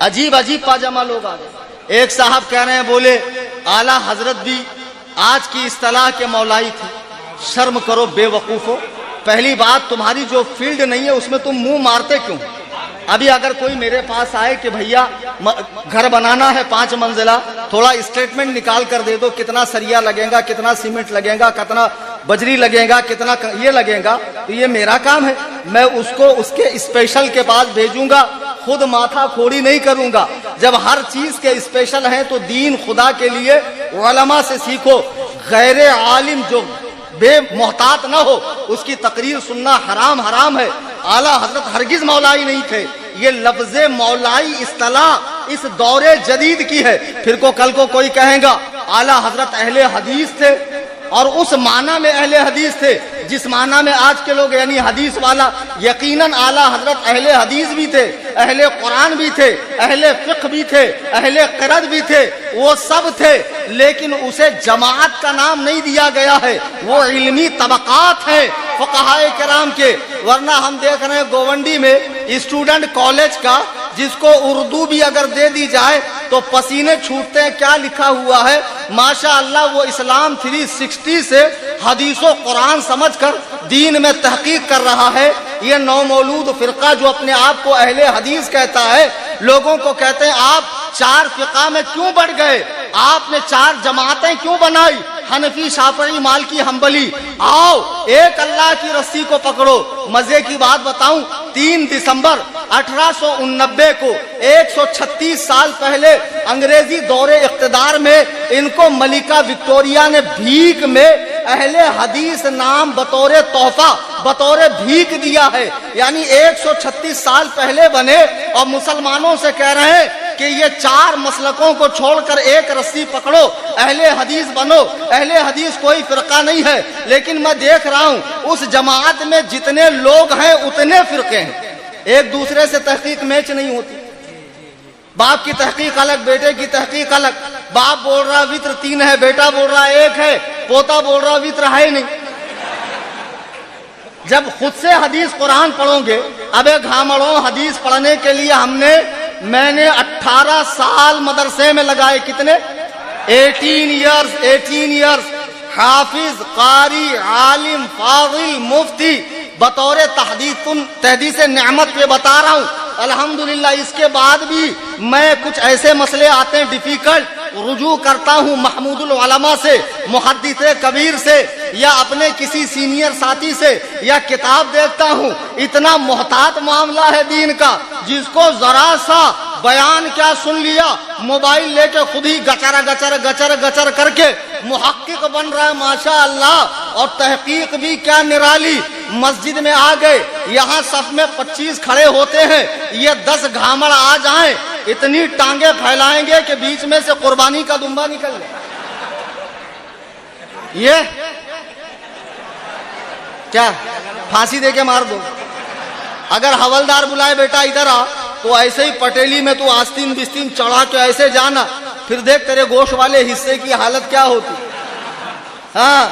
عجیب عجیب پاجامہ لوگ آ گئے۔ ایک صاحب کہہ رہے ہیں، بولے اعلیٰ حضرت بھی آج کی اصطلاح کے مولائی تھے، شرم کرو بے وقوفو، پہلی بات تمہاری جو فیلڈ نہیں ہے اس میں تم منہ مارتے کیوں؟ ابھی اگر کوئی میرے پاس آئے کہ بھیا گھر بنانا ہے 5 منزلہ، تھوڑا اسٹیٹمنٹ نکال کر دے دو، کتنا سریا لگے گا، کتنا سیمنٹ لگے گا، کتنا بجری لگے گا، کتنا یہ لگے گا، تو یہ میرا کام ہے، میں اس کو اس کے اسپیشل کے پاس بھیجوں گا، خود ماتھا کھوڑی نہیں کروں گا۔ جب ہر چیز کے اسپیشل ہیں تو دین خدا کے لیے علماء سے سیکھو، غیر عالم جو بے محتاط نہ ہو اس کی تقریر سننا حرام ہے۔ اعلیٰ حضرت ہرگز مولائی نہیں تھے، یہ لفظ مولائی اصطلاح اس دور جدید کی ہے۔ پھر کو کل کو کوئی کہیں گا اعلیٰ حضرت اہل حدیث تھے، اور اس معنی میں اہل حدیث تھے جس معنی میں آج کے لوگ یعنی حدیث والا، یقیناً اعلیٰ حضرت اہل حدیث بھی تھے، اہل قرآن بھی تھے، اہل فقہ بھی تھے، اہل قرآن بھی تھے، وہ سب تھے، لیکن اسے جماعت کا نام نہیں دیا گیا ہے، وہ علمی طبقات ہیں فقہائے کرام کے۔ ورنہ ہم دیکھ رہے ہیں گوونڈی میں اسٹوڈنٹ کالج کا، جس کو اردو بھی اگر دے دی جائے تو پسینے چھوٹتے ہیں، کیا لکھا ہوا ہے، ماشاءاللہ وہ اسلام 360 سے حدیث و قرآن سمجھ کر دین میں تحقیق کر رہا ہے۔ یہ نو مولود فرقہ جو اپنے آپ کو اہل حدیث کہتا ہے، لوگوں کو کہتے ہیں آپ 4 فقہ میں کیوں بڑھ گئے، آپ نے 4 جماعتیں کیوں بنائی، حنفی، شافعی، مالکی، حنبلی، آؤ ایک اللہ کی رسی کو پکڑو۔ مزے کی بات بتاؤں، 3 دسمبر 1889 کو 136 سال پہلے انگریزی دور اقتدار میں ان کو ملکہ وکٹوریہ نے بھیک میں اہل حدیث نام بطور تحفہ، بطور بھیک دیا ہے، یعنی 136 سال پہلے بنے، اور مسلمانوں سے کہہ رہے ہیں کہ یہ 4 مسلکوں کو چھوڑ کر ایک رسی پکڑو، اہل حدیث بنو۔ اہل حدیث کوئی فرقہ نہیں ہے، لیکن میں دیکھ رہا ہوں اس جماعت میں جتنے لوگ ہیں اتنے فرقے ہیں، ایک دوسرے سے تحقیق میچ نہیں ہوتی، باپ کی تحقیق الگ، بیٹے کی تحقیق الگ، باپ بول رہا وطر 3 ہے، بیٹا بول رہا 1 ہے، پوتا بول رہا وطر ہے نہیں۔ جب خود سے حدیث قرآن پڑھو گے، ابے گھامڑوں حدیث پڑھنے کے لیے میں نے 18 سال مدرسے میں لگائے، کتنے؟ 18 ایئرز، حافظ، قاری، عالم، فاضل، مفتی، بطور تحدیث نعمت پہ بتا رہا ہوں۔ الحمدللہ اس کے بعد بھی میں کچھ ایسے مسئلے آتے ہیں ڈیفیکلٹ، رجوع کرتا ہوں محمود العلماء سے، محدث کبیر سے، یا اپنے کسی سینئر ساتھی سے، یا کتاب دیکھتا ہوں۔ اتنا محتاط معاملہ ہے دین کا، جس کو ذرا سا بیان کیا سن لیا، موبائل لے کے خود ہی گچر کر کے محقق بن رہا ہے، ماشاءاللہ، اور تحقیق بھی کیا نرالی۔ مسجد میں آ گئے، یہاں صف میں 25 کھڑے ہوتے ہیں، یہ 10 گھامڑ آ جائیں، اتنی ٹانگیں پھیلائیں گے کہ بیچ میں سے قربانی کا دمبا نکل جائے۔ یہ کیا پھانسی دے کے مار دو۔ اگر حوالدار بلائے بیٹا ادھر آ، تو ایسے ہی پٹیلی میں تو آستین بستین چڑھا کے ایسے جانا، پھر دیکھ تیرے گوشت والے حصے کی حالت کیا ہوتی۔ ہاں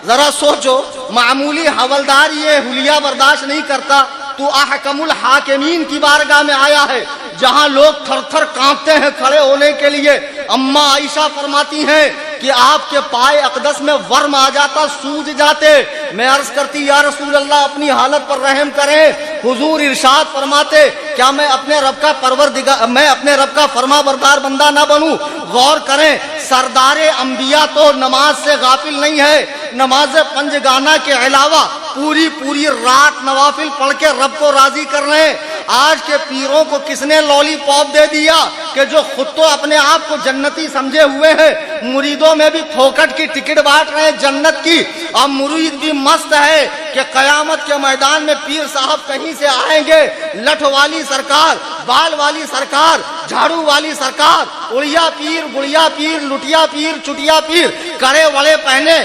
ذرا سوچو، معمولی حوالدار یہ حلیہ برداشت نہیں کرتا، تو احکم الحاکمین کی بارگاہ میں آیا ہے، جہاں لوگ تھر تھر کانپتے ہیں کھڑے ہونے کے لیے۔ اماں عائشہ فرماتی ہیں کہ آپ کے پائے اقدس میں ورم آ جاتا، سوج جاتے۔ میں عرض کرتی یا رسول اللہ اپنی حالت پر رحم کریں۔ حضور ارشاد فرماتے کیا میں اپنے رب کا فرما بردار بندہ نہ بنوں؟ غور کریں، سردار انبیاء تو نماز سے غافل نہیں ہے، نماز پنجگانہ کے علاوہ پوری رات نوافل پڑھ کے رب کو راضی کر رہے ہیں۔ آج کے پیروں کو کس نے لولی پاپ دے دیا کہ جو خود تو اپنے آپ کو جنتی سمجھے ہوئے ہیں، مریدوں میں بھی پھوکٹ کی ٹکٹ بانٹ رہے ہیں جنت کی، اور مرید بھی مست ہے کہ قیامت کے میدان میں پیر صاحب کہیں سے آئیں گے، لٹھ والی سرکار، بال والی سرکار، جھاڑو والی سرکار، اڑیا پیر، گڑیا پیر، لٹیا پیر، چٹیا پیر، کڑے وڑے پہنے،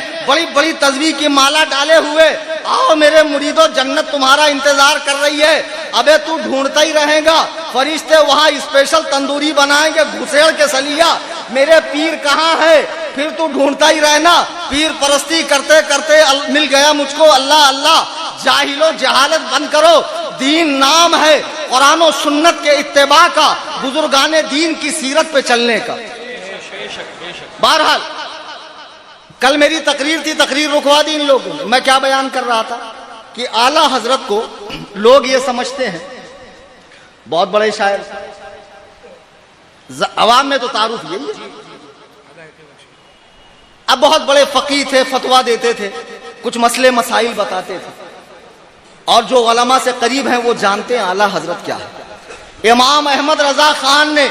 بڑی تسبیح کی مالا ڈالے ہوئے، آؤ میرے مریدو جنت تمہارا انتظار کر رہی ہے۔ ابے تو ڈھونڈتا ہی رہے گا، فرشتے وہاں اسپیشل تندوری بنائیں گے گھسیڑ کے سلیا، میرے پیر کہاں ہے؟ پھر تو ڈھونڈتا ہی رہنا۔ پیر پرستی کرتے کرتے مل گیا مجھ کو اللہ اللہ۔ جاہلو جہالت بند کرو، دین نام ہے، قرآن و سنت کے اتباع کا، بزرگان دین کی سیرت پہ چلنے کا۔ بہرحال کل میری تقریر تھی، تقریر رکوا دی ان لوگوں نے۔ میں کیا بیان کر رہا تھا کہ اعلیٰ حضرت کو لوگ یہ سمجھتے ہیں بہت بڑے شاعر، عوام میں تو تعارف یہی ہے، اب بہت بڑے فقیہ تھے، فتوا دیتے تھے، کچھ مسئلے مسائل بتاتے تھے، اور جو علماء سے قریب ہیں وہ جانتے ہیں اعلیٰ حضرت کیا ہے۔ امام احمد رضا خان نے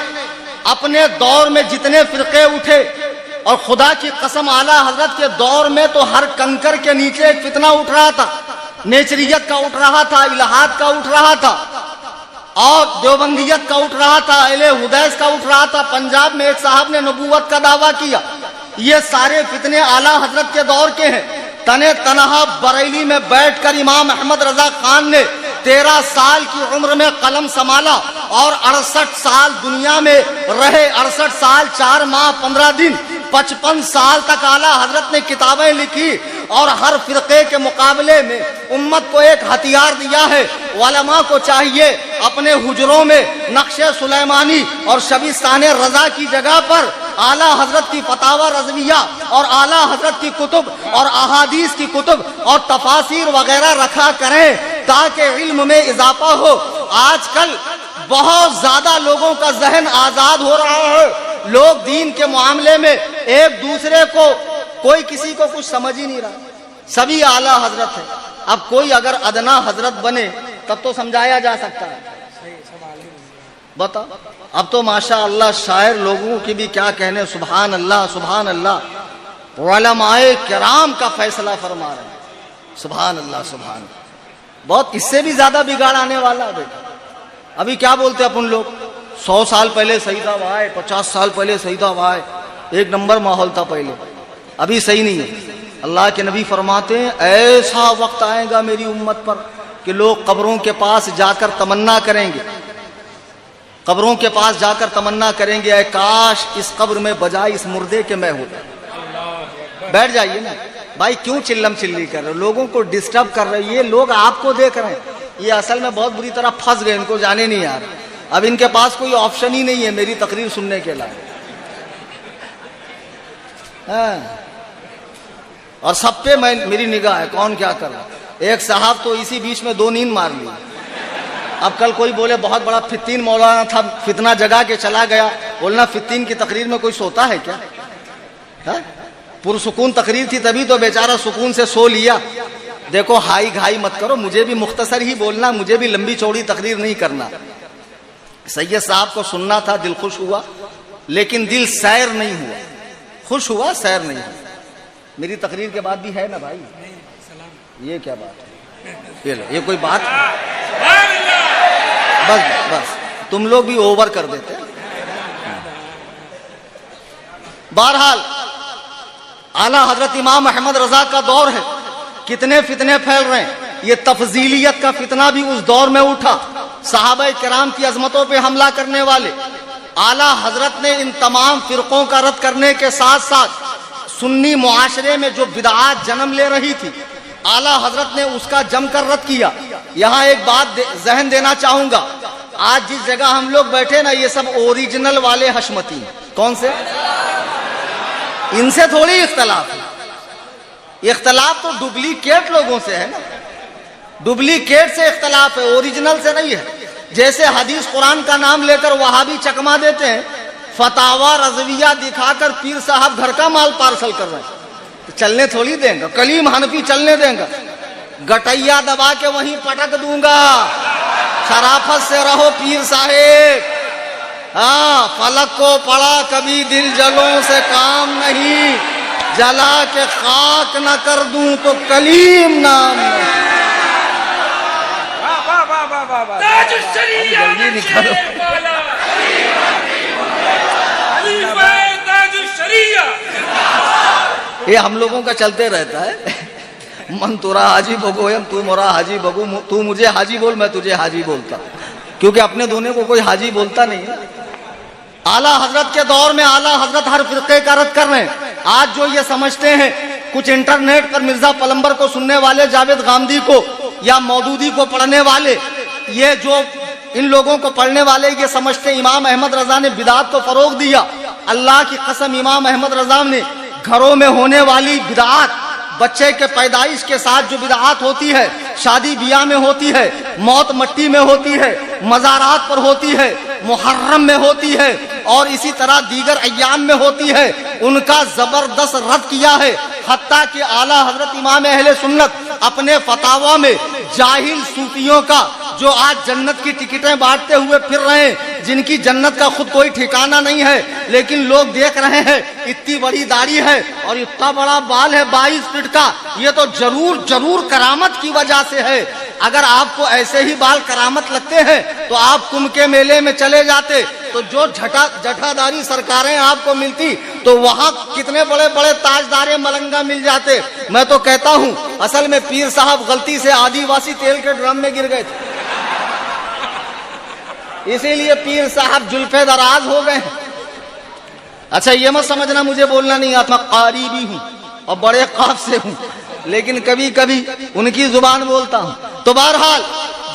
اپنے دور میں جتنے فرقے اٹھے، اور خدا کی قسم اعلیٰ حضرت کے دور میں تو ہر کنکر کے نیچے ایک فتنہ اٹھ رہا تھا، نیچریت کا اٹھ رہا تھا، الہاد کا اٹھ رہا تھا، اور دیوبندیت کا اٹھ رہا تھا، اہل حدیث کا اٹھ رہا تھا، پنجاب میں ایک صاحب نے نبوت کا دعویٰ کیا۔ یہ سارے فتنے اعلیٰ حضرت کے دور کے ہیں۔ تنے تنہا بریلی میں بیٹھ کر امام احمد رضا خان نے 13 سال کی عمر میں قلم سنبھالا، اور 68 سال دنیا میں رہے، 68 سال 4 ماہ 15 دن، 55 سال تک اعلیٰ حضرت نے کتابیں لکھی، اور ہر فرقے کے مقابلے میں امت کو ایک ہتھیار دیا ہے۔ علماء کو چاہیے اپنے حجروں میں نقش سلیمانی اور شبستان رضا کی جگہ پر اعلیٰ حضرت کی فتاوی رضویہ اور اعلیٰ حضرت کی کتب اور احادیث کی کتب اور تفاسیر وغیرہ رکھا کریں، تاکہ علم میں اضافہ ہو۔ آج کل بہت زیادہ لوگوں کا ذہن آزاد ہو رہا ہے، لوگ دین کے معاملے میں ایک دوسرے کو، کوئی کسی کو کچھ سمجھ ہی نہیں رہا، سبھی اعلیٰ حضرت ہے۔ اب کوئی اگر ادنا حضرت بنے تب تو سمجھایا جا سکتا ہے، بتا۔ اب تو ماشاء اللہ شاعر لوگوں کی بھی کیا کہنے، سبحان اللہ سبحان اللہ، علماء کرام کا فیصلہ فرما رہے ہیں، سبحان اللہ سبحان اللہ۔ بہت اس سے بھی زیادہ بگاڑ آنے والا ہے بیٹا۔ ابھی کیا بولتے اپن لوگ، 100 سال پہلے صحیح تھا بھائی، 50 سال پہلے صحیح تھا بھائی، ایک نمبر ماحول تھا پہلے، ابھی صحیح نہیں ہے۔ اللہ کے نبی فرماتے ہیں ایسا وقت آئے گا میری امت پر کہ لوگ قبروں کے پاس جا کر تمنا کریں گے، قبروں کے پاس جا کر تمنا کریں گے، اے کاش اس قبر میں بجائے اس مردے کے میں ہوتا۔ بیٹھ جائیے نا بھائی، کیوں چلم چلی کر رہے، لوگوں کو ڈسٹرب کر رہے، یہ لوگ آپ کو دیکھ رہے ہیں، یہ اصل میں بہت بری طرح پھنس گئے، ان کو جانے نہیں آ رہا، اب ان کے پاس کوئی آپشن ہی نہیں ہے میری تقریر سننے کے علاوہ۔ اور سب پہ میری نگاہ ہے، کون کیا کر رہا۔ ایک صاحب تو اسی بیچ میں 2 نیند مار لی، اب کل کوئی بولے بہت بڑا فتین مولانا تھا، فتنہ جگا کے چلا گیا، بولنا فتین کی تقریر میں کوئی سوتا ہے کیا؟ پرسکون تقریر تھی تبھی تو بیچارہ سکون سے سو لیا۔ دیکھو ہائی گھائی مت کرو، مجھے بھی مختصر ہی بولنا، مجھے بھی لمبی چوڑی تقریر نہیں کرنا۔ سید صاحب کو سننا تھا، دل خوش ہوا، لیکن دل سیر نہیں ہوا، خوش ہوا سیر نہیں ہوا۔ میری تقریر کے بعد بھی ہے نا بھائی، یہ کیا بات ہے، یہ کوئی بات ہے؟ بس بس تم لوگ بھی اوور کر دیتے۔ بہرحال اعلیٰ حضرت امام احمد رضا کا دور ہے، کتنے فتنے پھیل رہے ہیں۔ یہ تفضیلیت کا فتنہ بھی اس دور میں اٹھا، صحابہ کرام کی عظمتوں پہ حملہ کرنے والے۔ اعلیٰ حضرت نے ان تمام فرقوں کا رد کرنے کے ساتھ ساتھ سنی معاشرے میں جو بدعات جنم لے رہی تھی، اعلیٰ حضرت نے اس کا جم کر رد کیا۔ یہاں ایک بات ذہن دینا چاہوں گا، آج جس جگہ ہم لوگ بیٹھے نا، یہ سب اوریجنل والے حشمتی ہیں۔ کون سے؟ ان سے تھوڑی اختلاف ہے، اختلاف تو ڈپلیکیٹ لوگوں سے ہے نا، ڈپلیکیٹ سے اختلاف ہے، اوریجنل سے نہیں ہے۔ جیسے حدیث قرآن کا نام لے کر وہابی چکما دیتے ہیں، فتاوی رضویہ دکھا کر پیر صاحب گھر کا مال پارسل کر رہے ہیں، تو چلنے تھوڑی دیں گا، کلیم حنفی چلنے دیں گا، گٹیا دبا کے وہیں پٹک دوں گا۔ شرافت سے رہو پیر صاحب، ہاں فلک کو پڑا کبھی دل جلوں سے کام نہیں، جلا کے خاک نہ کر دوں تو کلیم نام نہیں۔ تاج الشریعہ تاج الشریعہ، یہ ہم لوگوں کا چلتے رہتا ہے، من تورا حاجی بگو تو مورا حاجی بگو، تو مجھے حاجی بول میں تجھے حاجی بولتا، کیونکہ اپنے دونوں کو کوئی حاجی بولتا نہیں ہے۔ اعلیٰ حضرت کے دور میں اعلیٰ حضرت ہر فرقے کا رد کر رہے ہیں۔ آج جو یہ سمجھتے ہیں کچھ انٹرنیٹ پر مرزا پلمبر کو سننے والے، جاوید غامدی کو یا مودودی کو پڑھنے والے، یہ جو ان لوگوں کو پڑھنے والے یہ سمجھتے امام احمد رضا نے بدعات کو فروغ دیا. اللہ کی قسم امام احمد رضا نے گھروں میں ہونے والی بدعات، بچے کے پیدائش کے ساتھ جو بدعات ہوتی ہے، شادی بیاہ میں ہوتی ہے، موت مٹی میں ہوتی ہے، مزارات پر ہوتی ہے، محرم میں ہوتی ہے اور اسی طرح دیگر ایام میں ہوتی ہے، ان کا زبردست رد کیا ہے. حتیٰ کہ اعلیٰ حضرت امام اہل سنت اپنے فتاوا میں جاہل صوفیوں کا جو آج جنت کی ٹکٹیں بانٹتے ہوئے پھر رہے ہیں، جن کی جنت کا خود کوئی ٹھکانہ نہیں ہے، لیکن لوگ دیکھ رہے ہیں اتنی بڑی داڑھی ہے اور اتنا بڑا بال ہے 22 فٹ کا، یہ تو ضرور کرامت کی وجہ سے ہے. اگر آپ کو ایسے ہی بال کرامت لگتے ہیں تو آپ کمبھ کے میلے میں چلے جاتے تو جو جٹھاداری سرکاریں آپ کو ملتی تو وہاں کتنے بڑے بڑے تاجدار ملنگا مل جاتے. میں تو کہتا ہوں اصل میں پیر صاحب غلطی سے آدیواسی تیل کے ڈرم میں گر گئے تھے، اسی لیے پیر صاحب جلفے دراز ہو گئے ہیں. اچھا یہ مت سمجھنا مجھے بولنا نہیں آتا، میں قاری بھی ہوں اور بڑے قاف سے ہوں، لیکن کبھی کبھی ان کی زبان بولتا ہوں. تو بہرحال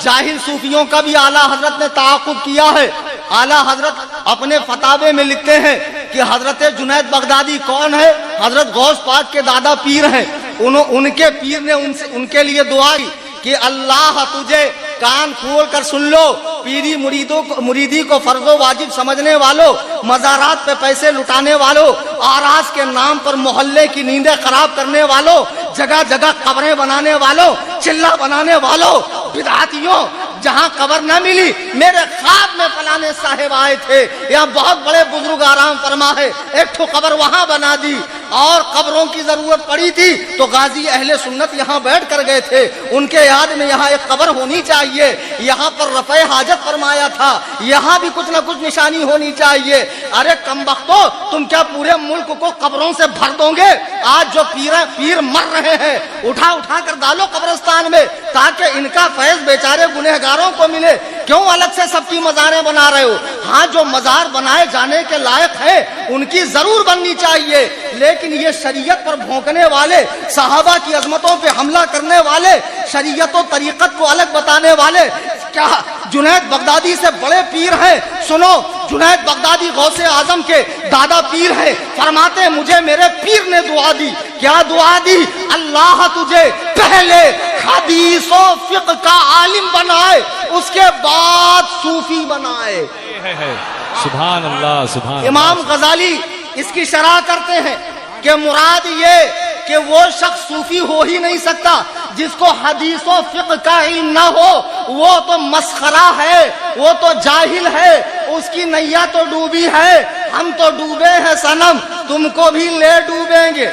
جاہل صوفیوں کا بھی اعلیٰ حضرت نے تعاقب کیا ہے. اعلیٰ حضرت اپنے فتاوے میں لکھتے ہیں کہ حضرت جنید بغدادی کون ہے؟ حضرت غوث پاک کے دادا پیر ہیں. ان کے پیر نے ان کے لیے دعا کی کہ اللہ تجھے کان کھول کر سن لو، پیری مریدی کو فرض و واجب سمجھنے والوں، مزارات پہ پیسے لٹانے والوں، آراز کے نام پر محلے کی نیندیں خراب کرنے والوں، جگہ جگہ قبریں بنانے والوں، چلہ بنانے والوں، بدعاتیوں، جہاں قبر نہ ملی میرے خواب میں فلانے صاحب آئے تھے، یہاں بہت بڑے بزرگ آرام فرما ہے، ایک ٹھو قبر وہاں بنا دی، اور قبروں کی ضرورت پڑی تھی تو غازی اہل سنت یہاں بیٹھ کر گئے تھے، ان کے یاد میں یہاں ایک قبر ہونی چاہیے، یہاں پر رفع حاجت فرمایا تھا، یہاں بھی کچھ نہ کچھ نشانی ہونی چاہیے. ارے کمبختو، تم کیا پورے ملک کو قبروں سے بھر دو گے؟ آج جو پیر مر رہے ہیں اٹھا کر ڈالو قبرستان میں تاکہ ان کا فیض بیچارے گنہگاروں کو ملے. کیوں الگ سے سب کی مزاریں بنا رہے ہو؟ ہاں جو مزار بنائے جانے کے لائق ہے ان کی ضرور بننی چاہیے، لیکن یہ شریعت پر بھونکنے والے، صحابہ کی عظمتوں پہ حملہ کرنے والے، شریعت و طریقت کو الگ بتانے والے کیا جنید بغدادی سے بڑے پیر ہیں؟ سنو، جنید بغدادی غوث اعظم کے دادا پیر ہیں، فرماتے ہیں مجھے میرے پیر نے دعا دی. کیا دعا دی؟ اللہ تجھے پہلے حدیث و فقہ کا عالم بنائے، اس کے بعد صوفی بنائے. سبحان اللہ سبحان اللہ. امام غزالی اس کی شرح کرتے ہیں کہ مراد یہ کہ وہ شخص صوفی ہو ہی نہیں سکتا جس کو حدیث و فقہ کا علم نہ ہو، وہ تو مسخرہ ہے، وہ تو جاہل ہے، اس کی نیا تو ڈوبی ہے. ہم تو ڈوبے ہیں صنم، تم کو بھی لے ڈوبیں گے.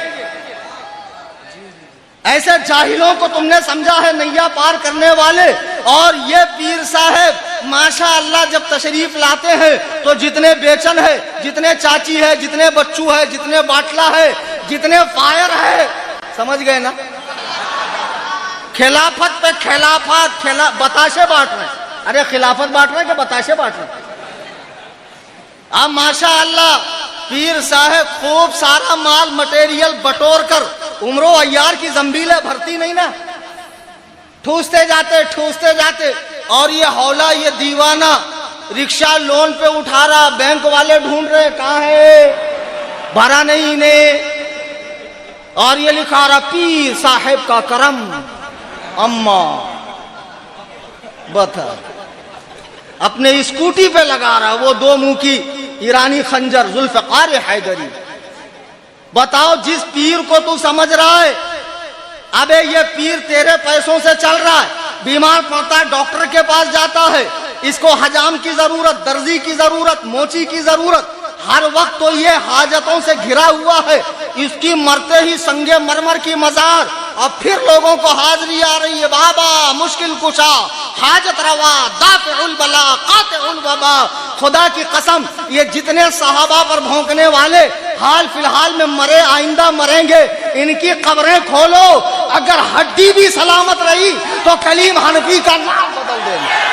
ایسے جاہلوں کو تم نے سمجھا ہے نیا پار کرنے والے. اور یہ پیر صاحب ماشاء اللہ جب تشریف لاتے ہیں تو جتنے بیچن ہے، جتنے چاچی ہے، جتنے بچو ہے، جتنے باٹلا ہے، جتنے فائر ہے، سمجھ گئے نا؟ خلافت پہ خلافت بتاشے بانٹ رہے ہیں. ارے خلافت بانٹ رہے ہیں کہ بتاشے بانٹ رہے ہیں؟ اب ماشاء اللہ پیر صاحب خوب سارا مال مٹیریل بٹور کر عمر و عیار کی زنبیلیں بھرتی نہیں نا، ٹھوستے جاتے. اور یہ ہولا، یہ دیوانہ رکشہ لون پہ اٹھا رہا، بینک والے ڈھونڈ رہے کہاں ہے، بھرا نہیں انہیں، اور یہ لکھا رہا پیر صاحب کا کرم اما بتا. اپنے اسکوٹی پہ لگا رہا وہ 2 منہ کی ایرانی خنجر ذوالفقار حیدری. بتاؤ جس پیر کو تو سمجھ رہا ہے ابے یہ پیر تیرے پیسوں سے چل رہا ہے، بیمار پڑتا ہے ڈاکٹر کے پاس جاتا ہے، اس کو حجام کی ضرورت، درزی کی ضرورت، موچی کی ضرورت، ہر وقت تو یہ حاجتوں سے گھرا ہوا ہے، اس کی مرتے ہی سنگے مرمر کی مزار، اور پھر لوگوں کو حاضری آ رہی ہے، بابا مشکل کشا، حاجت روا، دافع البلا، قاطع الوبا. خدا کی قسم یہ جتنے صحابہ پر بھونکنے والے حال فی الحال میں مرے، آئندہ مریں گے، ان کی قبریں کھولو، اگر ہڈی بھی سلامت رہی تو کلیم حنفی کا نام بدل دینا.